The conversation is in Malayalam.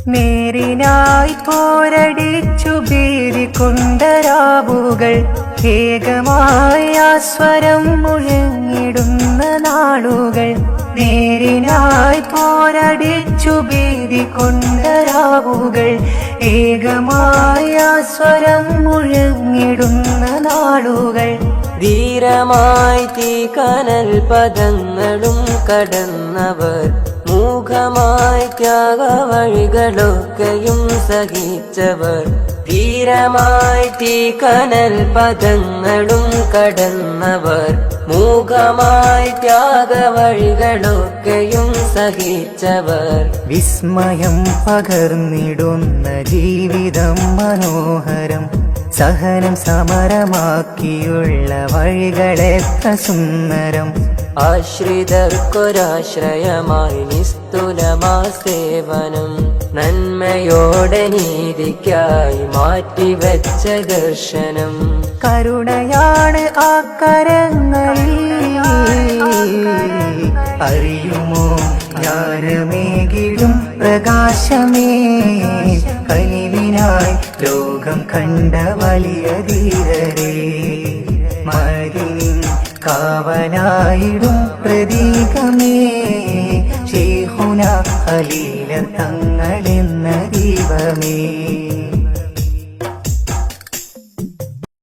നേരിനായി പോരടിച്ചു ഭീതി കൊണ്ടരാവുകൾ ഏകമായ സ്വരം മുഴങ്ങിടുന്ന നാളുകൾ. നേരിനായി പോരടിച്ചു ഭീതി കൊണ്ടരാവുകൾ ഏകമായ സ്വരം മുഴങ്ങിടുന്ന നാളുകൾ. ധീരമായി തീക്കനൽ പദങ്ങളും കടന്നവർ മൂകമായി ത്യാഗവഴികളൊക്കെയും സഹിച്ചവർ. ധീരമായി തീക്കനൽ പദങ്ങളും കടന്നവർ മൂകമായി ത്യാഗവഴികളൊക്കെയും സഹിച്ചവർ. വിസ്മയം പകർന്നിടുന്ന ജീവിതം മനോഹരം, സഹനം സമരമാക്കിയുള്ള വഴികളെത്ര സുന്ദരം. ആശ്രിതർക്കൊരാശ്രയമായി നിസ്തുലമാ സേവനം, നന്മയോടെ നീതിക്കായി മാറ്റിവെച്ച ദർശനം. കരുണയാണ് ആ കരങ്ങളിൽ, അറിയുമോ ജ്ഞാനമേകിടും പ്രകാശമേ. കനിവിനായി ലോകം കണ്ട വലിയ ധീരരേ, മരിനിൻ കാവലായിടും പ്രതീകമേ. ശൈഖുനാ ഖലീൽ തങ്ങളെന്ന ദീപമേ.